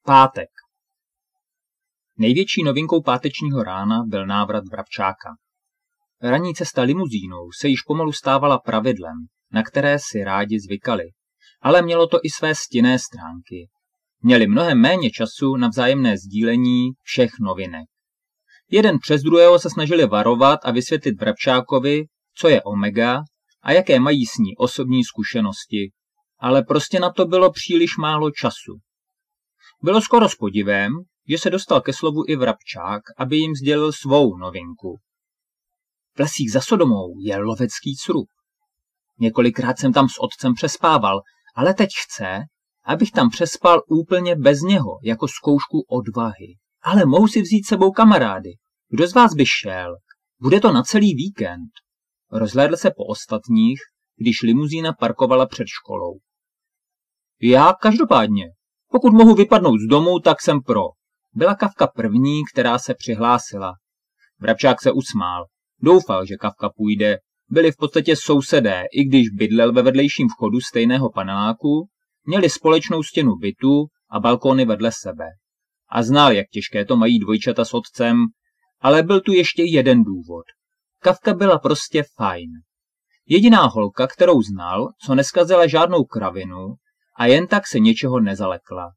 Pátek. Největší novinkou pátečního rána byl návrat Vrabčáka. Ranní cesta limuzínou se již pomalu stávala pravidlem, na které si rádi zvykali, ale mělo to i své stinné stránky. Měli mnohem méně času na vzájemné sdílení všech novinek. Jeden přes druhého se snažili varovat a vysvětlit Vrabčákovi, co je omega a jaké mají s ní osobní zkušenosti, ale prostě na to bylo příliš málo času. Bylo skoro s podivem, že se dostal ke slovu i Vrabčák, aby jim sdělil svou novinku. V lesích za Sodomou je lovecký srub. Několikrát jsem tam s otcem přespával, ale teď chce, abych tam přespal úplně bez něho, jako zkoušku odvahy. Ale mohu si vzít sebou kamarády. Kdo z vás by šel? Bude to na celý víkend. Rozhlédl se po ostatních, když limuzína parkovala před školou. Já každopádně. Pokud mohu vypadnout z domu, tak jsem pro. Byla Kavka první, která se přihlásila. Vrabčák se usmál. Doufal, že Kavka půjde. Byli v podstatě sousedé, i když bydlel ve vedlejším vchodu stejného paneláku, měli společnou stěnu bytu a balkóny vedle sebe. A znal, jak těžké to mají dvojčata s otcem, ale byl tu ještě jeden důvod. Kavka byla prostě fajn. Jediná holka, kterou znal, co neskazila žádnou kravinu a jen tak se něčeho nezalekla.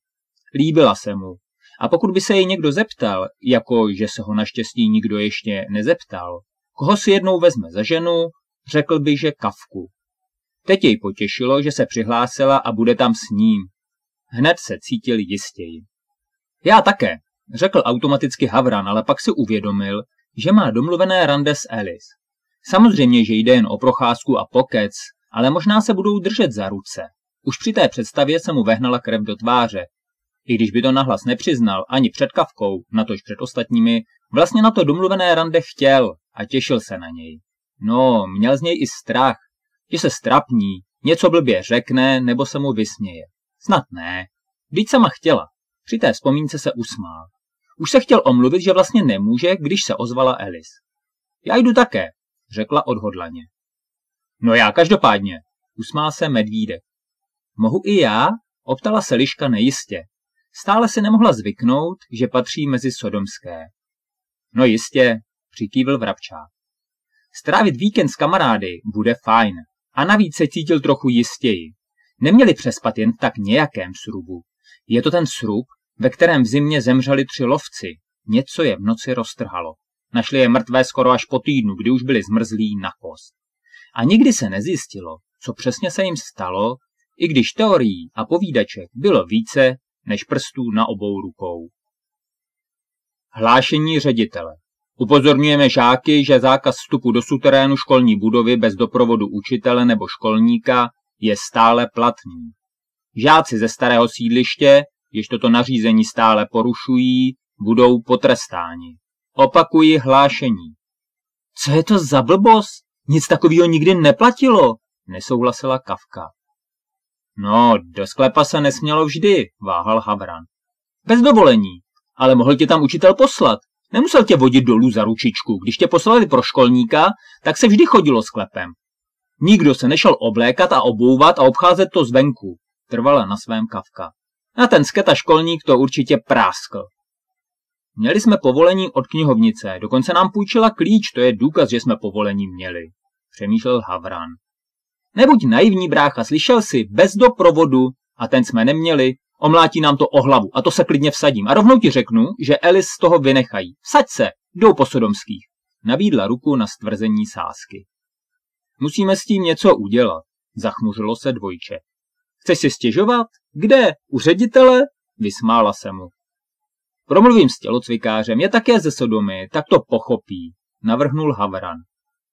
Líbila se mu. A pokud by se jej někdo zeptal, jako že se ho naštěstí nikdo ještě nezeptal, koho si jednou vezme za ženu, řekl by, že Kavku. Teď jej potěšilo, že se přihlásila a bude tam s ním. Hned se cítil jistěji. Já také, řekl automaticky Havran, ale pak si uvědomil, že má domluvené rande s Alice. Samozřejmě, že jde jen o procházku a pokec, ale možná se budou držet za ruce. Už při té představě se mu vehnala krev do tváře. I když by to nahlas nepřiznal ani před Kavkou, natož před ostatními, vlastně na to domluvené rande chtěl a těšil se na něj. No, měl z něj i strach, že se strapní, něco blbě řekne nebo se mu vysměje. Snad ne. Vždyť sama chtěla. Při té vzpomínce se usmál. Už se chtěl omluvit, že vlastně nemůže, když se ozvala Alice. Já jdu také, řekla odhodlaně. No já každopádně, usmál se Medvídek. Mohu i já? Optala se Liška nejistě. Stále si nemohla zvyknout, že patří mezi sodomské. No jistě, přikývl Vrabčák. Strávit víkend s kamarády bude fajn. A navíc se cítil trochu jistěji. Neměli přespat jen v tak nějakém srubu. Je to ten srub, ve kterém v zimě zemřeli 3 lovci. Něco je v noci roztrhalo. Našli je mrtvé skoro až po týdnu, kdy už byli zmrzlí na kost. A nikdy se nezjistilo, co přesně se jim stalo, i když teorií a povídaček bylo více než prstů na obou rukou. Hlášení ředitele. Upozorňujeme žáky, že zákaz vstupu do suterénu školní budovy bez doprovodu učitele nebo školníka je stále platný. Žáci ze starého sídliště, jež toto nařízení stále porušují, budou potrestáni. Opakuji hlášení. Co je to za blbost? Nic takového nikdy neplatilo, nesouhlasila Kavka. No, do sklepa se nesmělo vždy, váhal Havran. Bez dovolení, ale mohl tě tam učitel poslat. Nemusel tě vodit dolů za ručičku. Když tě poslali pro školníka, tak se vždy chodilo sklepem. Nikdo se nešel oblékat a obouvat a obcházet to zvenku, trvala na svém Kavka. A ten sketa školník to určitě práskl. Měli jsme povolení od knihovnice, dokonce nám půjčila klíč, to je důkaz, že jsme povolení měli, přemýšlel Havran. Nebuď naivní, brácha, slyšel jsi, bez doprovodu, a ten jsme neměli, omlátí nám to o hlavu a to se klidně vsadím. A rovnou ti řeknu, že Alice z toho vynechají. Vsaď se, jdou po sodomských. Nabídla ruku na stvrzení sázky. Musíme s tím něco udělat, zachmuřilo se dvojče. Chceš si stěžovat? Kde? U ředitele? Vysmála se mu. Promluvím s tělocvikářem, je také ze Sodomy, tak to pochopí, navrhnul Havran.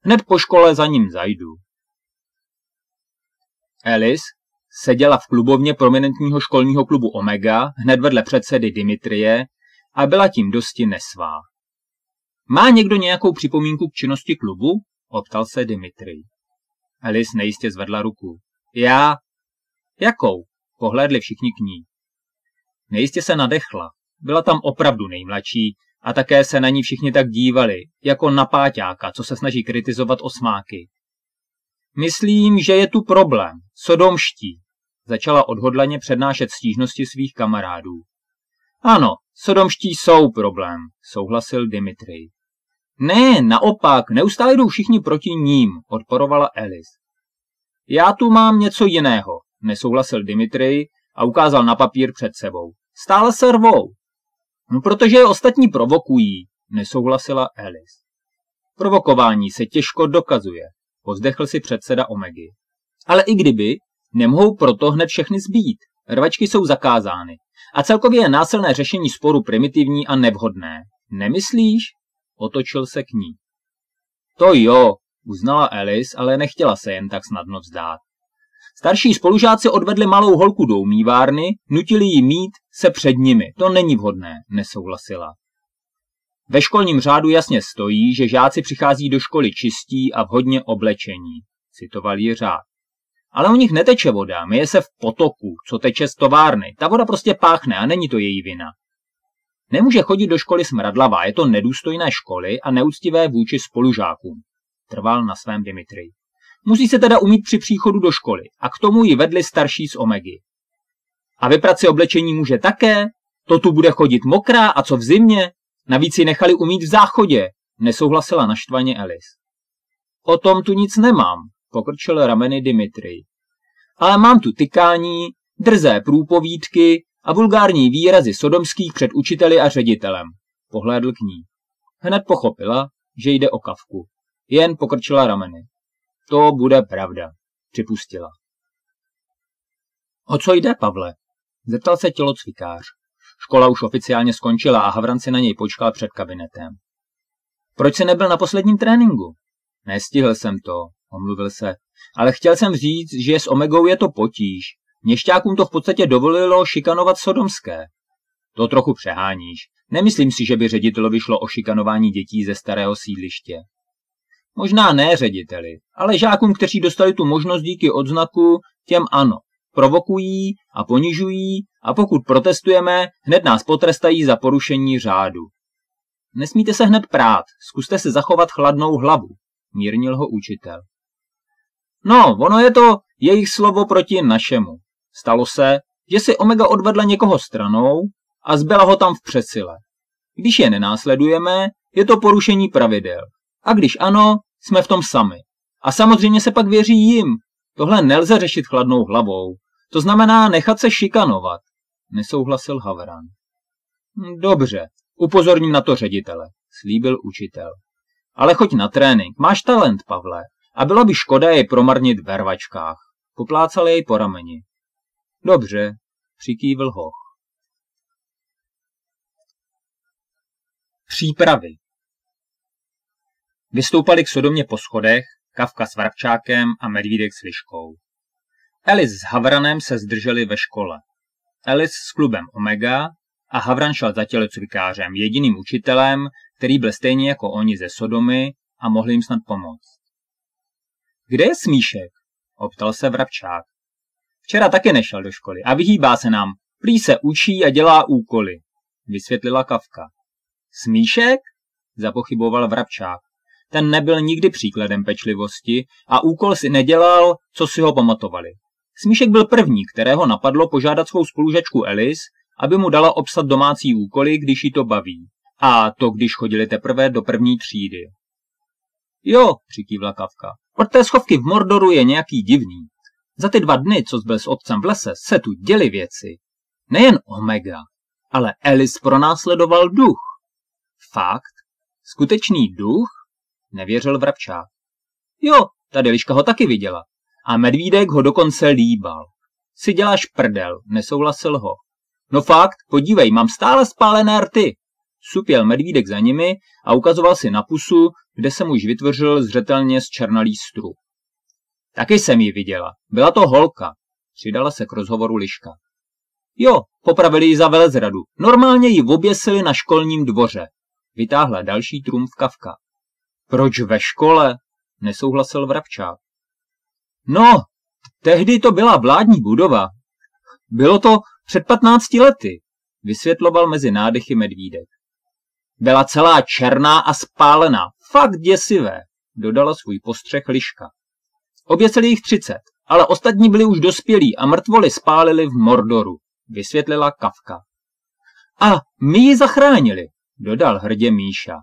Hned po škole za ním zajdu. Alice seděla v klubovně prominentního školního klubu Omega, hned vedle předsedy Dimitrie, a byla tím dosti nesvá. Má někdo nějakou připomínku k činnosti klubu? Optal se Dimitrij. Alice nejistě zvedla ruku. Já? Jakou? Pohlédli všichni k ní. Nejistě se nadechla. Byla tam opravdu nejmladší a také se na ní všichni tak dívali, jako na páťáka, co se snaží kritizovat osmáky. Myslím, že je tu problém. Sodomští. Začala odhodlaně přednášet stížnosti svých kamarádů. Ano, sodomští jsou problém, souhlasil Dimitrij. Ne, naopak, neustále jdou všichni proti ním, odporovala Alice. Já tu mám něco jiného, nesouhlasil Dimitrij a ukázal na papír před sebou. Stále se rvou. No, protože je ostatní provokují, nesouhlasila Alice. Provokování se těžko dokazuje, povzdechl si předseda Omegy. Ale i kdyby, nemohou proto hned všechny zbít. Rvačky jsou zakázány. A celkově je násilné řešení sporu primitivní a nevhodné. Nemyslíš? Otočil se k ní. To jo, uznala Alice, ale nechtěla se jen tak snadno vzdát. Starší spolužáci odvedli malou holku do umývárny, nutili jí mít se před nimi. To není vhodné, nesouhlasila. Ve školním řádu jasně stojí, že žáci přichází do školy čistí a vhodně oblečení, citoval jí řád. Ale u nich neteče voda, myje se v potoku, co teče z továrny. Ta voda prostě páchne a není to její vina. Nemůže chodit do školy smradlavá, je to nedůstojné školy a neúctivé vůči spolužákům. Trval na svém Dimitrij. Musí se teda umýt při příchodu do školy a k tomu ji vedli starší z Omegy. A vyprat si oblečení může také? To tu bude chodit mokrá a co v zimě? Navíc ji nechali umýt v záchodě, nesouhlasila naštvaně Alice. O tom tu nic nemám, pokrčil rameny Dimitrij. Ale mám tu tykání, drzé průpovídky a vulgární výrazy sodomských před učiteli a ředitelem. Pohlédl k ní. Hned pochopila, že jde o Kafku. Jen pokrčila rameny. To bude pravda, připustila. O co jde, Pavle? Zeptal se tělocvikář. Škola už oficiálně skončila a Havran si na něj počkal před kabinetem. Proč jsi nebyl na posledním tréninku? Nestihl jsem to, omluvil se, ale chtěl jsem říct, že s Omegou je to potíž. Měšťákům to v podstatě dovolilo šikanovat sodomské. To trochu přeháníš. Nemyslím si, že by ředitelovi šlo o šikanování dětí ze starého sídliště. Možná ne řediteli, ale žákům, kteří dostali tu možnost díky odznaku, těm ano. Provokují a ponižují a pokud protestujeme, hned nás potrestají za porušení řádu. Nesmíte se hned prát, zkuste se zachovat chladnou hlavu, mírnil ho učitel. No, ono je to jejich slovo proti našemu. Stalo se, že si Omega odvedla někoho stranou a zbyla ho tam v přesile. Když je nenásledujeme, je to porušení pravidel. A když ano, jsme v tom sami. A samozřejmě se pak věří jim. Tohle nelze řešit chladnou hlavou. To znamená nechat se šikanovat, nesouhlasil Havran. Dobře, upozorním na to ředitele, slíbil učitel. Ale choď na trénink, máš talent, Pavle, a bylo by škoda jej promarnit v rvačkách. Poplácal jej po rameni. Dobře, přikývl Hoch. Přípravy. Vystoupali k Sodomě po schodech, Kafka s Vrabčákem a Medvídek s Liškou. Alice s Havranem se zdrželi ve škole. Alice s klubem Omega a Havran šel za tělocvikářem, jediným učitelem, který byl stejně jako oni ze Sodomy a mohl jim snad pomoct. Kde je Smíšek? Optal se Vrabčák. Včera taky nešel do školy a vyhýbá se nám. Prý se učí a dělá úkoly, vysvětlila Kafka. Smíšek? Zapochyboval Vrabčák. Ten nebyl nikdy příkladem pečlivosti a úkol si nedělal, co si ho pamatovali. Smíšek byl první, kterého napadlo požádat svou spolužačku Alice, aby mu dala obsat domácí úkoly, když jí to baví. A to, když chodili teprve do první třídy. Jo, přikývla Kafka. Od té schovky v Mordoru je nějaký divný. Za ty 2 dny, co byl s otcem v lese, se tu děly věci. Nejen Omega, ale Alice pronásledoval duch. Fakt? Skutečný duch? Nevěřil Vrabčák. Jo, tady Liška ho taky viděla. A Medvídek ho dokonce líbal. Si děláš prdel, nesouhlasil ho. No fakt, podívej, mám stále spálené rty. Supěl Medvídek za nimi a ukazoval si na pusu, kde se muž vytvořil zřetelně z černalý strup. Taky jsem ji viděla. Byla to holka. Přidala se k rozhovoru Liška. Jo, popravili ji za velezradu. Normálně ji oběsili na školním dvoře. Vytáhla další trumf Kafka. Proč ve škole? Nesouhlasil Vrabčák. No, tehdy to byla vládní budova. Bylo to před 15 lety, vysvětloval mezi nádechy Medvídek. Byla celá černá a spálená, fakt děsivé, dodala svůj postřeh Liška. Oběsili jich 30, ale ostatní byli už dospělí a mrtvoly spálili v Mordoru, vysvětlila Kafka. A my ji zachránili, dodal hrdě Míša.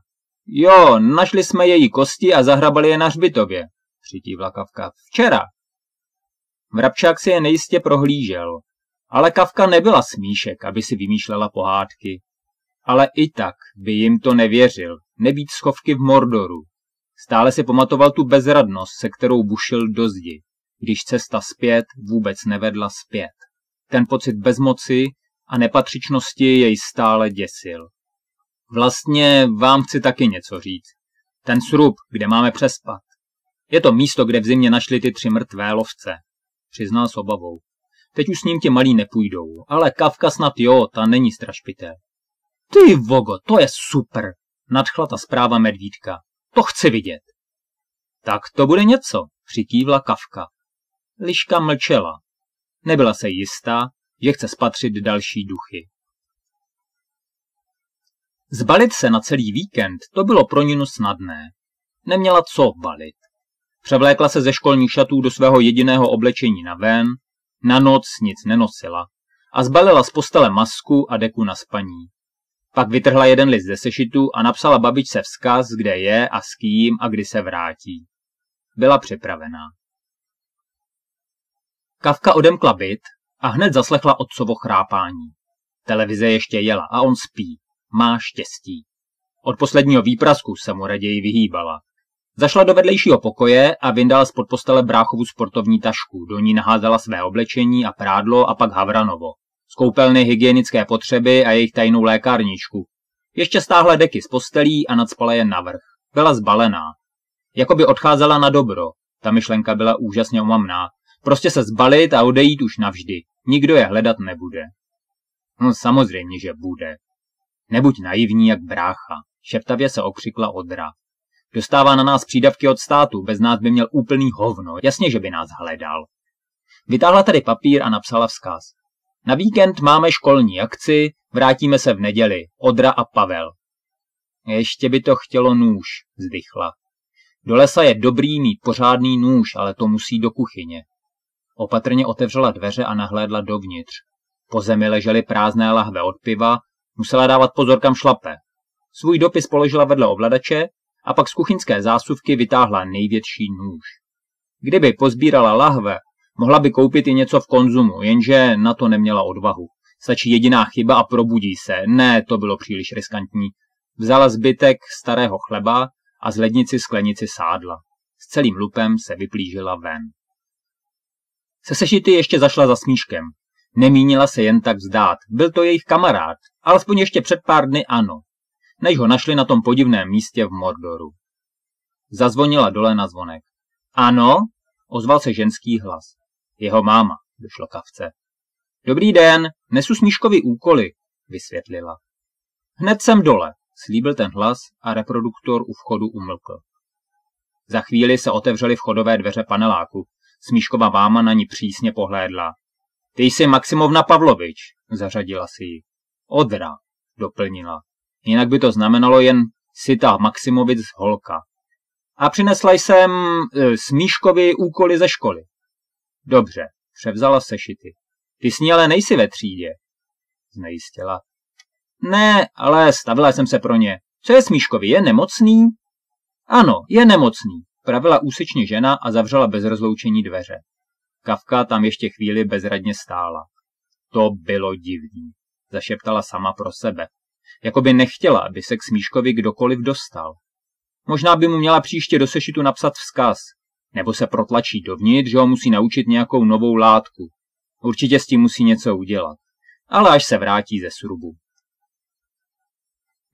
Jo, našli jsme její kosti a zahrabali je na hřbitově, přikývla Kafka. Včera. Vrabčák si je nejistě prohlížel, ale Kafka nebyla smíšek, aby si vymýšlela pohádky. Ale i tak by jim to nevěřil, nebýt schovky v Mordoru. Stále si pamatoval tu bezradnost, se kterou bušil do zdi, když cesta zpět vůbec nevedla zpět. Ten pocit bezmoci a nepatřičnosti jej stále děsil. Vlastně vám chci taky něco říct. Ten srub, kde máme přespat. Je to místo, kde v zimě našli ty 3 mrtvé lovce, přiznal s obavou. Teď už s ním ti malí nepůjdou, ale Kafka snad jo, ta není strašpité. Ty vogo, to je super, nadchla ta zpráva Medvídka. To chci vidět. Tak to bude něco, přikývla Kafka. Liška mlčela. Nebyla se jistá, že chce spatřit další duchy. Zbalit se na celý víkend, to bylo pro Ninu snadné. Neměla co balit. Převlékla se ze školních šatů do svého jediného oblečení na ven, na noc nic nenosila a zbalila z postele masku a deku na spaní. Pak vytrhla jeden list ze sešitu a napsala babičce vzkaz, kde je a s kým a kdy se vrátí. Byla připravená. Kafka odemkla byt a hned zaslechla otcovo chrápání. Televize ještě jela a on spí. Má štěstí. Od posledního výprasku se mu raději vyhýbala. Zašla do vedlejšího pokoje a vyndala spod postele bráchovu sportovní tašku. Do ní naházela své oblečení a prádlo a pak Havranovo. Z koupelny hygienické potřeby a jejich tajnou lékárničku. Ještě stáhla deky z postelí a nacpala je navrch. Byla zbalená. Jakoby odcházela na dobro. Ta myšlenka byla úžasně omamná. Prostě se zbalit a odejít už navždy. Nikdo je hledat nebude. No samozřejmě, že bude. Nebuď naivní jak brácha, šeptavě se okřikla Odra. Dostává na nás přídavky od státu, bez nás by měl úplný hovno, jasně, že by nás hledal. Vytáhla tady papír a napsala vzkaz. Na víkend máme školní akci, vrátíme se v neděli, Odra a Pavel. Ještě by to chtělo nůž, vzdychla. Do lesa je dobrý mít pořádný nůž, ale to musí do kuchyně. Opatrně otevřela dveře a nahlédla dovnitř. Po zemi ležely prázdné lahve od piva, musela dávat pozor, kam šlape. Svůj dopis položila vedle ovladače a pak z kuchyňské zásuvky vytáhla největší nůž. Kdyby pozbírala lahve, mohla by koupit i něco v Konzumu, jenže na to neměla odvahu. Stačí jediná chyba a probudí se. Ne, to bylo příliš riskantní. Vzala zbytek starého chleba a z lednici sklenici sádla. S celým lupem se vyplížila ven. Se sešity ještě zašla za Smíškem. Nemínila se jen tak vzdát. Byl to jejich kamarád, alespoň ještě před pár dny ano, než ho našli na tom podivném místě v Mordoru. Zazvonila dole na zvonek. Ano, ozval se ženský hlas. Jeho máma, došlo Kafce. Dobrý den, nesu Smíškovi úkoly, vysvětlila. Hned jsem dole, slíbil ten hlas a reproduktor u vchodu umlkl. Za chvíli se otevřely vchodové dveře paneláku. Smíškova máma na ní přísně pohlédla. Ty jsi Maximovna Pavlovič, zařadila si ji. Odra, doplnila. Jinak by to znamenalo jen Sita Maximovic holka. A přinesla jsem Smíškovi úkoly ze školy. Dobře, převzala sešity. Ty s ní ale nejsi ve třídě, znejistila. Ne, ale stavila jsem se pro ně. Co je Smíškovi, je nemocný? Ano, je nemocný, pravila úsečně žena a zavřela bez rozloučení dveře. Kafka tam ještě chvíli bezradně stála. To bylo divný, zašeptala sama pro sebe. Jakoby nechtěla, aby se k Smíškovi kdokoliv dostal. Možná by mu měla příště do sešitu napsat vzkaz, nebo se protlačí dovnitř, že ho musí naučit nějakou novou látku. Určitě s tím musí něco udělat, ale až se vrátí ze srubu.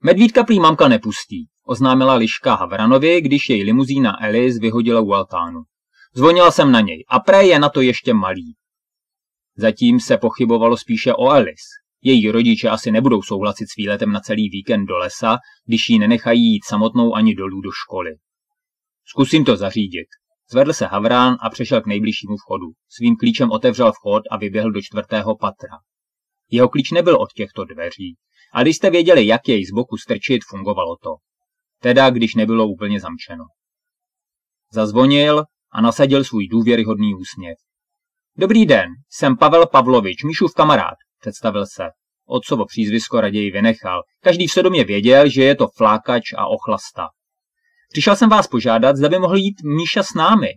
Medvídka prý mamka nepustí, oznámila Liška Havranovi, když jej limuzína Elis vyhodila u altánu. Zvonila jsem na něj a prej je na to ještě malý. Zatím se pochybovalo spíše o Elis. Její rodiče asi nebudou souhlasit s výletem na celý víkend do lesa, když ji nenechají jít samotnou ani dolů do školy. Zkusím to zařídit. Zvedl se Havrán a přešel k nejbližšímu vchodu. Svým klíčem otevřel vchod a vyběhl do 4. patra. Jeho klíč nebyl od těchto dveří, a když jste věděli, jak jej z boku strčit, fungovalo to. Teda, když nebylo úplně zamčeno. Zazvonil a nasadil svůj důvěryhodný úsměv. Dobrý den, jsem Pavel Pavlovič, Míšův kamarád, představil se. Otcovo přízvisko raději vynechal. Každý v Sodomě věděl, že je to flákač a ochlasta. Přišel jsem vás požádat, zda by mohl jít Míša s námi.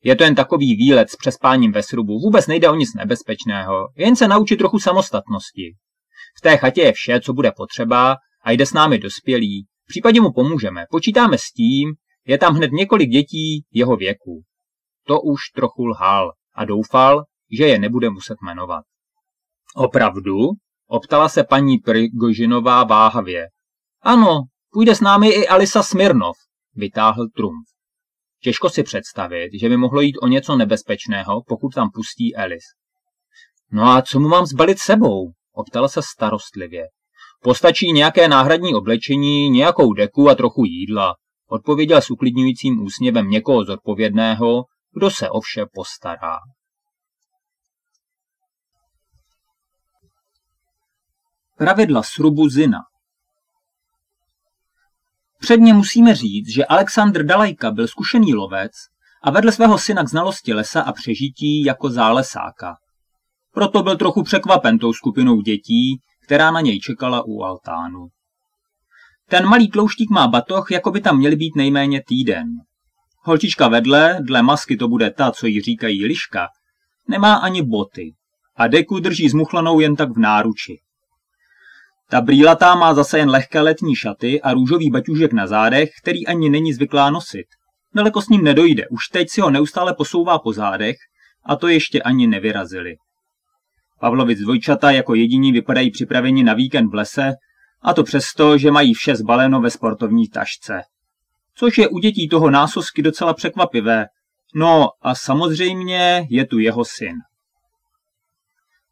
Je to jen takový výlet s přespáním ve srubu, vůbec nejde o nic nebezpečného, jen se naučit trochu samostatnosti. V té chatě je vše, co bude potřeba, a jde s námi dospělý. V případě mu pomůžeme, počítáme s tím, je tam hned několik dětí jeho věku. To už trochu lhal a doufal, že je nebude muset jmenovat. Opravdu? Optala se paní Prigožinová váhavě. Ano, půjde s námi i Alisa Smirnov, vytáhl Trumf. Těžko si představit, že by mohlo jít o něco nebezpečného, pokud tam pustí Alice. No a co mu mám zbalit sebou? Optala se starostlivě. Postačí nějaké náhradní oblečení, nějakou deku a trochu jídla, odpověděl s uklidňujícím úsměvem někoho zodpovědného, kdo se o vše postará. Pravidla srubu Zina. Předně musíme říct, že Alexandr Dalajka byl zkušený lovec a vedl svého syna k znalosti lesa a přežití jako zálesáka. Proto byl trochu překvapen tou skupinou dětí, která na něj čekala u altánu. Ten malý tlouštík má batoh, jako by tam měli být nejméně týden. Holčička vedle, dle masky to bude ta, co jí říkají Liška, nemá ani boty a deku drží zmuchlanou jen tak v náruči. Ta brýlatá má zase jen lehké letní šaty a růžový baťůžek na zádech, který ani není zvyklá nosit. Daleko s ním nedojde, už teď si ho neustále posouvá po zádech a to ještě ani nevyrazili. Pavlovic dvojčata jako jediní vypadají připraveni na víkend v lese, a to přesto, že mají vše zbaleno ve sportovní tašce. Což je u dětí toho násosky docela překvapivé. No a samozřejmě je tu jeho syn.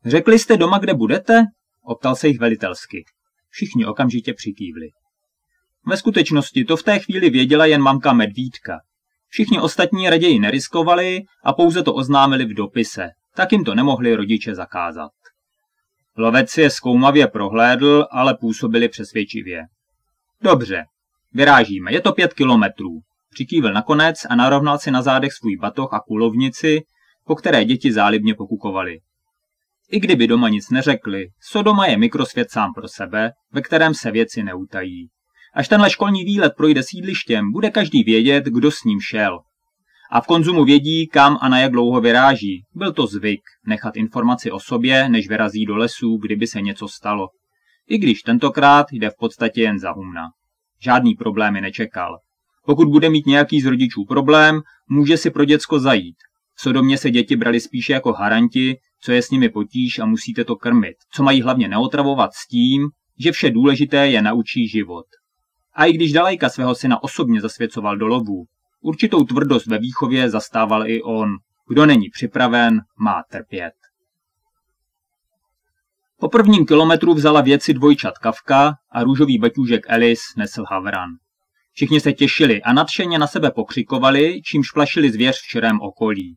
Řekli jste doma, kde budete? Optal se jich velitelsky. Všichni okamžitě přikývli. Ve skutečnosti to v té chvíli věděla jen mamka Medvídka. Všichni ostatní raději neriskovali a pouze to oznámili v dopise. Tak jim to nemohli rodiče zakázat. Lovec si je zkoumavě prohlédl, ale působili přesvědčivě. Dobře, vyrážíme, je to 5 kilometrů. Přikývl nakonec a narovnal si na zádech svůj batoh a kulovnici, po které děti zálibně pokukovaly. I kdyby doma nic neřekli, Sodoma je mikrosvět sám pro sebe, ve kterém se věci neutají. Až tenhle školní výlet projde sídlištěm, bude každý vědět, kdo s ním šel. A v Konzumu vědí, kam a na jak dlouho vyráží. Byl to zvyk, nechat informaci o sobě, než vyrazí do lesů, kdyby se něco stalo. I když tentokrát jde v podstatě jen za humna. Žádný problémy nečekal. Pokud bude mít nějaký z rodičů problém, může si pro děcko zajít. V Sodomě se děti brali spíše jako haranti, co je s nimi potíž a musíte to krmit, co mají hlavně neotravovat s tím, že vše důležité je naučí život. A i když Dalajka svého syna osobně zasvěcoval do lovu, určitou tvrdost ve výchově zastával i on. Kdo není připraven, má trpět. Po 1. kilometru vzala věci dvojčat Kavka a růžový baťůžek Alice nesl Havran. Všichni se těšili a nadšeně na sebe pokřikovali, čímž plašili zvěř v širém okolí.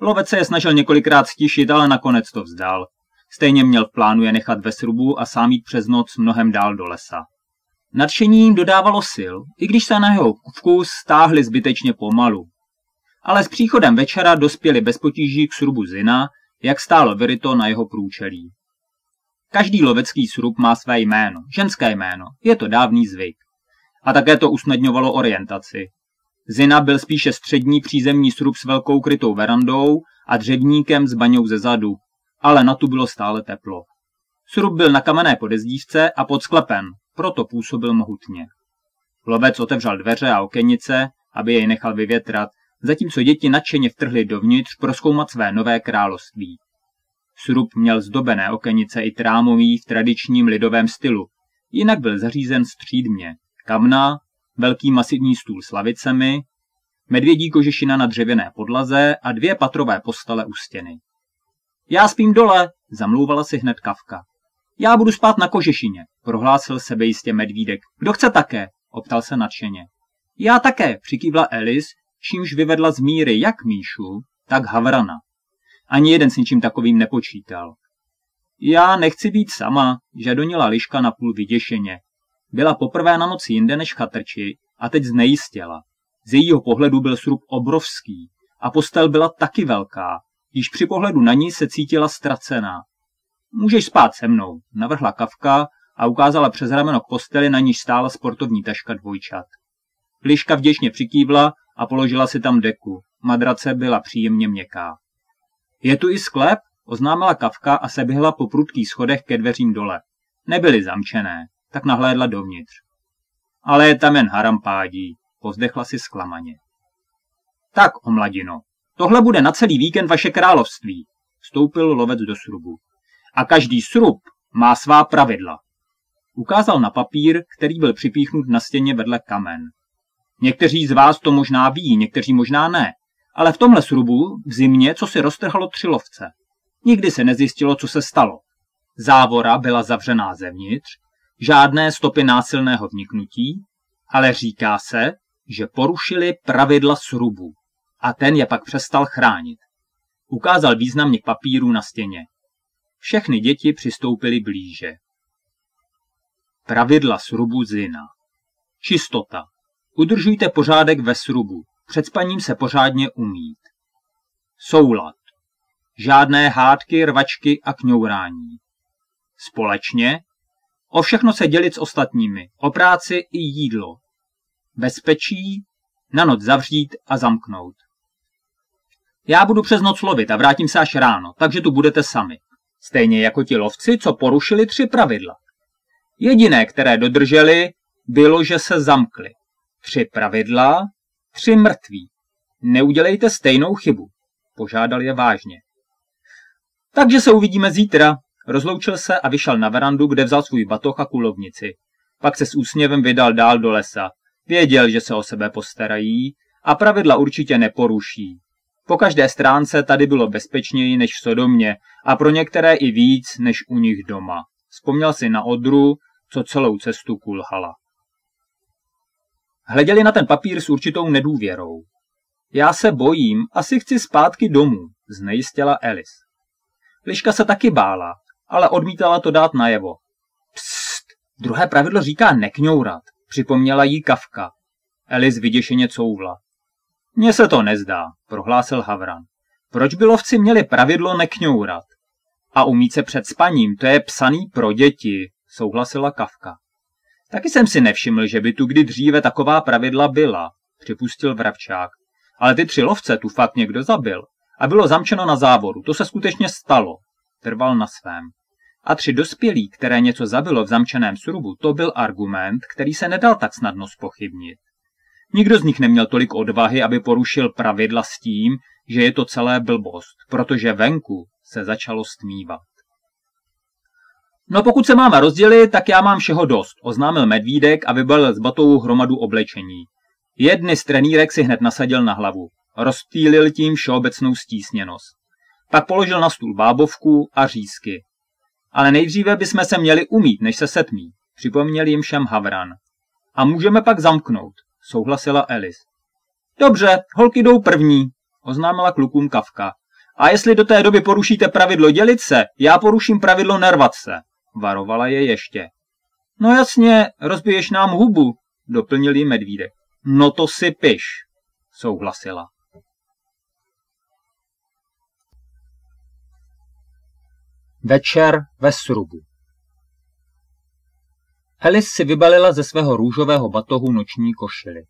Lovec se je snažil několikrát stišit, ale nakonec to vzdal. Stejně měl v plánu je nechat ve srubu a sám jít přes noc mnohem dál do lesa. Nadšení jim dodávalo sil, i když se na jeho vkus stáhli zbytečně pomalu. Ale s příchodem večera dospěli bez potíží k srubu Zina, jak stálo vyryto na jeho průčelí. Každý lovecký srub má své jméno, ženské jméno, je to dávný zvyk. A také to usnadňovalo orientaci. Zina byl spíše střední přízemní srub s velkou krytou verandou a dřevníkem s baňou ze zadu, ale na tu bylo stále teplo. Srub byl na kamenné podezdívce a pod sklepem, proto působil mohutně. Lovec otevřel dveře a okenice, aby jej nechal vyvětrat, zatímco děti nadšeně vtrhly dovnitř prozkoumat své nové království. Srub měl zdobené okenice i trámový v tradičním lidovém stylu, jinak byl zařízen střídmě, kamna, velký masivní stůl s lavicemi, medvědí kožešina na dřevěné podlaze a 2 patrové postele u stěny. Já spím dole, zamlouvala si hned Kavka. Já budu spát na kožešině, prohlásil sebejistě medvídek. Kdo chce také? Optal se nadšeně. Já také, přikývla Alice, čímž vyvedla z míry jak Míšu, tak Havrana. Ani jeden s ničím takovým nepočítal. Já nechci být sama, žadonila Liška napůl vyděšeně. Byla poprvé na noci jinde než chatrči a teď znejistěla. Z jejího pohledu byl srub obrovský a postel byla taky velká, již při pohledu na ní se cítila ztracená. Můžeš spát se mnou, navrhla Kafka a ukázala přes rameno k posteli, na níž stála sportovní taška dvojčat. Liška vděčně přikývla a položila si tam deku. Madrace byla příjemně měkká. Je tu i sklep, oznámila Kafka a seběhla po prudkých schodech ke dveřím dole. Nebyly zamčené, tak nahlédla dovnitř. Ale je tam jen harampádí, povzdechla si zklamaně. Tak, o mladino, tohle bude na celý víkend vaše království, vstoupil lovec do srubu. A každý srub má svá pravidla. Ukázal na papír, který byl připíchnut na stěně vedle kamen. Někteří z vás to možná ví, někteří možná ne, ale v tomhle srubu v zimě co si roztrhalo 3 lovce. Nikdy se nezjistilo, co se stalo. Závora byla zavřená zevnitř, žádné stopy násilného vniknutí, ale říká se, že porušili pravidla srubu a ten je pak přestal chránit. Ukázal významně k papíru na stěně. Všechny děti přistoupily blíže. Pravidla srubu Zina. Čistota. Udržujte pořádek ve srubu. Před spaním se pořádně umýt. Soulad. Žádné hádky, rvačky a kňourání. Společně. O všechno se dělit s ostatními. O práci i jídlo. Bezpečí. Na noc zavřít a zamknout. Já budu přes noc lovit a vrátím se až ráno, takže tu budete sami. Stejně jako ti lovci, co porušili 3 pravidla. Jediné, které dodrželi, bylo, že se zamkli. 3 pravidla, 3 mrtví. Neudělejte stejnou chybu, požádal je vážně. Takže se uvidíme zítra. Rozloučil se a vyšel na verandu, kde vzal svůj batoh a kulovnici. Pak se s úsměvem vydal dál do lesa. Věděl, že se o sebe postarají a pravidla určitě neporuší. Po každé stránce tady bylo bezpečněji než v Sodomě a pro některé i víc než u nich doma. Vzpomněl si na Odru, co celou cestu kulhala. Hleděli na ten papír s určitou nedůvěrou. Já se bojím, asi chci zpátky domů, znejistila Alice. Liška se taky bála, ale odmítala to dát najevo. Psst, druhé pravidlo říká nekňourat, připomněla jí Kafka. Alice vyděšeně couvla. Mně se to nezdá, prohlásil Havran. Proč by lovci měli pravidlo nekňourat? A umít se před spaním, to je psaný pro děti, souhlasila Kafka. Taky jsem si nevšiml, že by tu kdy dříve taková pravidla byla, připustil Vravčák. Ale ty 3 lovce tu fakt někdo zabil a bylo zamčeno na závoru, to se skutečně stalo, trval na svém. A 3 dospělí, které něco zabilo v zamčeném srubu, to byl argument, který se nedal tak snadno zpochybnit. Nikdo z nich neměl tolik odvahy, aby porušil pravidla s tím, že je to celé blbost, protože venku se začalo stmívat. No pokud se máme rozdělit, tak já mám všeho dost, oznámil Medvídek a vybalil z batohu hromadu oblečení. Jedny z trenýrek si hned nasadil na hlavu. Rozptýlil tím všeobecnou stísněnost. Pak položil na stůl bábovku a řízky. Ale nejdříve bychom se měli umýt, než se setmí, připomněl jim všem Havran. A můžeme pak zamknout, souhlasila Alice. Dobře, holky jdou první, oznámila klukům Kafka. A jestli do té doby porušíte pravidlo dělit se, já poruším pravidlo nervat se, varovala je ještě. No jasně, rozbiješ nám hubu, doplnil jí Medvídek. No to si piš, souhlasila. Večer ve srubu. Alice si vybalila ze svého růžového batohu noční košili.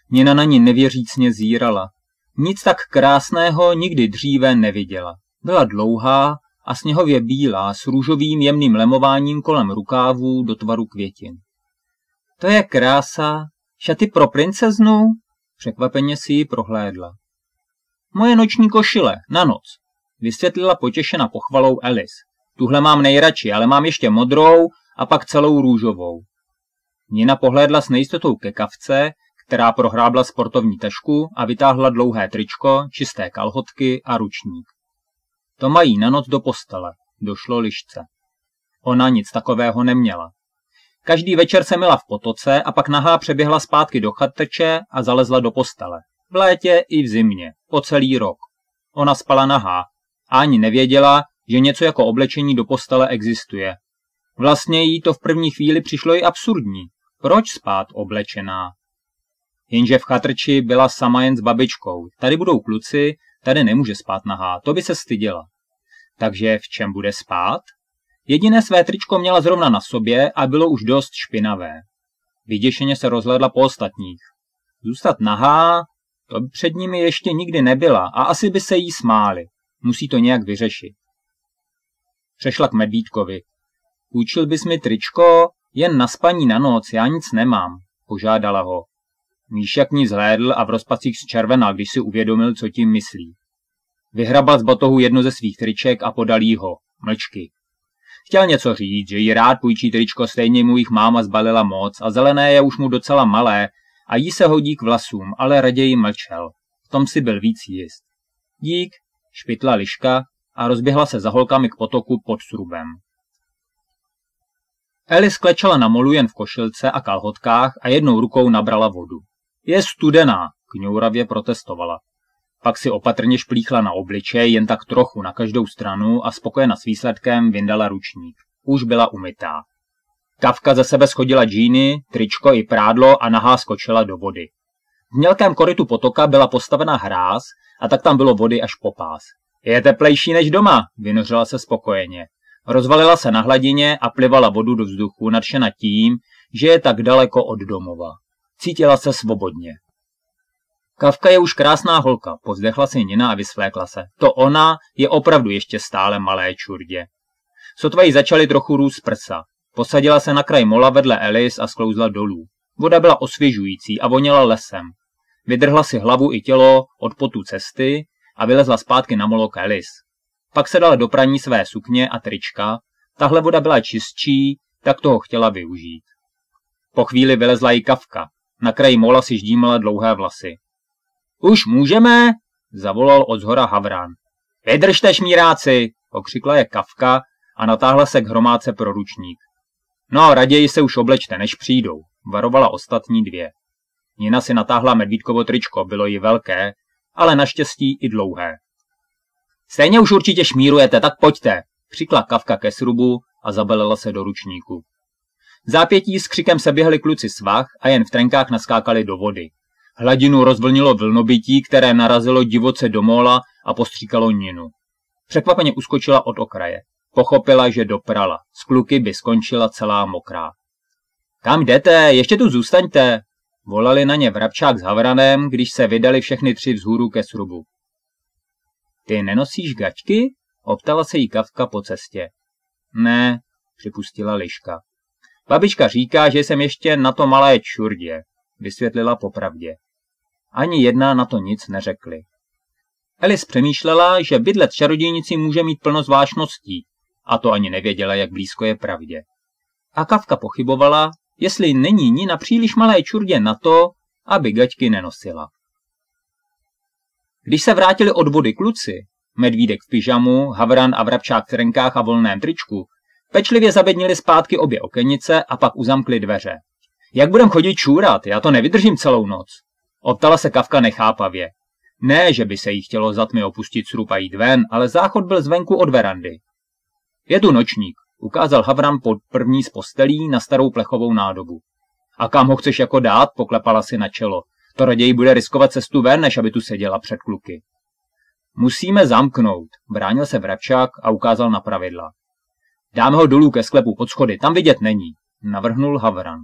Nina na ní nevěřícně zírala. Nic tak krásného nikdy dříve neviděla. Byla dlouhá a sněhově bílá s růžovým jemným lemováním kolem rukávů do tvaru květin. To je krása, šaty pro princeznu? Překvapeně si ji prohlédla. Moje noční košile, na noc, vysvětlila potěšena pochvalou Alice. Tuhle mám nejradši, ale mám ještě modrou a pak celou růžovou. Nina pohlédla s nejistotou ke Kafce, která prohrábla sportovní tašku a vytáhla dlouhé tričko, čisté kalhotky a ručník. To mají na noc do postele, došlo Lišce. Ona nic takového neměla. Každý večer se myla v potoce a pak nahá přeběhla zpátky do chatrče a zalezla do postele. V létě i v zimě, po celý rok. Ona spala nahá a ani nevěděla, že něco jako oblečení do postele existuje. Vlastně jí to v první chvíli přišlo i absurdní. Proč spát oblečená? Jenže v chatrči byla sama jen s babičkou. Tady budou kluci, tady nemůže spát nahá, to by se styděla. Takže v čem bude spát? Jediné své tričko měla zrovna na sobě a bylo už dost špinavé. Vyděšeně se rozhlédla po ostatních. Zůstat nahá, to by před nimi ještě nikdy nebyla a asi by se jí smáli. Musí to nějak vyřešit. Přešla k Medvídkovi. Půjčil bys mi tričko? Jen na spaní na noc, já nic nemám, požádala ho. Míšek ní zhlédl a v rozpacích zčervenal, když si uvědomil, co tím myslí. Vyhrabal z batohu jedno ze svých triček a podal jí ho, mlčky. Chtěl něco říct, že jí rád půjčí tričko, stejně mu jich máma zbalila moc a zelené je už mu docela malé a jí se hodí k vlasům, ale raději mlčel. V tom si byl víc jist. Dík, špitla liška a rozběhla se za holkami k potoku pod srubem. Alice klečela na molu jen v košilce a kalhotkách a jednou rukou nabrala vodu. Je studená, kňouravě protestovala. Pak si opatrně šplíchla na obličej jen tak trochu na každou stranu a spokojena s výsledkem vyndala ručník. Už byla umytá. Kafka ze sebe schodila džíny, tričko i prádlo a nahá skočila do vody. V mělkém korytu potoka byla postavena hráz a tak tam bylo vody až po pás. Je teplejší než doma, vynořila se spokojeně. Rozvalila se na hladině a plivala vodu do vzduchu, nadšena tím, že je tak daleko od domova. Cítila se svobodně. Kafka je už krásná holka, povzdechla si Nina a vysvlékla se. To ona je opravdu ještě stále malé čurdě. Sotva jí začaly trochu růst prsa. Posadila se na kraj mola vedle Alice a sklouzla dolů. Voda byla osvěžující a voněla lesem. Vydrhla si hlavu i tělo od potu cesty a vylezla zpátky na molo k Alice. Pak se dala do praní své sukně a trička. Tahle voda byla čistší, tak toho chtěla využít. Po chvíli vylezla i Kafka. Na kraji mola si ždímala dlouhé vlasy. Už můžeme? Zavolal odzhora Havran. Vydržte, šmíráci, okřikla je Kafka a natáhla se k hromádce pro ručník. No, raději se už oblečte, než přijdou, varovala ostatní dvě. Nina si natáhla Medvídkovo tričko, bylo jí velké, ale naštěstí i dlouhé. Stejně už určitě šmírujete, tak pojďte, křikla Kafka ke srubu a zabalila se do ručníku. V zápětí s křikem se běhli kluci svah a jen v trenkách naskákali do vody. Hladinu rozvlnilo vlnobytí, které narazilo divoce do mola a postříkalo Ninu. Překvapeně uskočila od okraje. Pochopila, že doprala. Z kluky by skončila celá mokrá. Kam jdete? Ještě tu zůstaňte! Volali na ně Vrabčák s Havranem, když se vydali všechny tři vzhůru ke srubu. Ty nenosíš gaťky? Optala se jí Kafka po cestě. Ne, připustila Liška. Babička říká, že jsem ještě na to malé čurdě, vysvětlila popravdě. Ani jedna na to nic neřekli. Alice přemýšlela, že bydlet čarodějnici může mít plno zvláštností, a to ani nevěděla, jak blízko je pravdě. A Kafka pochybovala, jestli není Nina příliš malé čurdě na to, aby gaťky nenosila. Když se vrátili od vody kluci, Medvídek v pyžamu, Havran a Vrabčák v trenkách a volném tričku, pečlivě zabednili zpátky obě okenice a pak uzamkli dveře. Jak budem chodit čůrat, já to nevydržím celou noc. Optala se Kafka nechápavě. Ne, že by se jí chtělo za tmy opustit srub a jít ven, ale záchod byl zvenku od verandy. Je tu nočník, ukázal Havran pod první z postelí na starou plechovou nádobu. A kam ho chceš jako dát, poklepala si na čelo. To raději bude riskovat cestu ven, než aby tu seděla před kluky. Musíme zamknout, bránil se Vrabčák a ukázal na pravidla. Dáme ho dolů ke sklepu pod schody, tam vidět není, navrhnul Havran.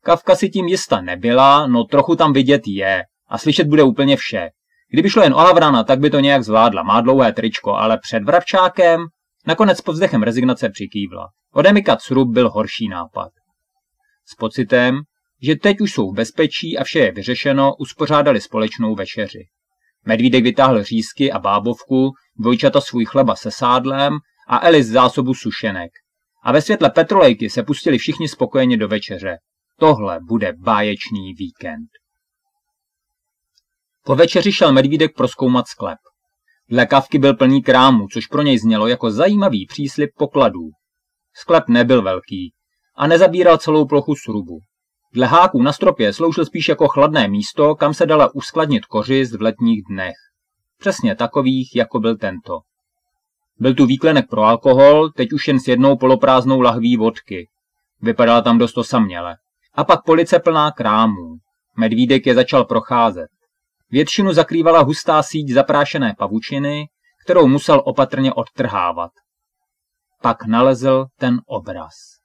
Kafka si tím jista nebyla, no trochu tam vidět je a slyšet bude úplně vše. Kdyby šlo jen o Havrana, tak by to nějak zvládla, má dlouhé tričko, ale před Vrabčákem nakonec povzdechem rezignace přikývla. Odemykat srub byl horší nápad. S pocitem, že teď už jsou v bezpečí a vše je vyřešeno, uspořádali společnou večeři. Medvídek vytáhl řízky a bábovku, dvojčata svůj chleba se sádlem a Alice zásobu sušenek. A ve světle petrolejky se pustili všichni spokojeně do večeře. Tohle bude báječný víkend. Po večeři šel Medvídek prozkoumat sklep. Dle Kafky byl plný krámu, což pro něj znělo jako zajímavý příslib pokladů. Sklep nebyl velký a nezabíral celou plochu srubu. Dle háků na stropě sloužil spíš jako chladné místo, kam se dala uskladnit kořist v letních dnech. Přesně takových, jako byl tento. Byl tu výklenek pro alkohol, teď už jen s jednou poloprázdnou lahví vodky. Vypadala tam dost osaměle. A pak police plná krámů. Medvídek je začal procházet. Většinu zakrývala hustá síť zaprášené pavučiny, kterou musel opatrně odtrhávat. Pak nalezl ten obraz.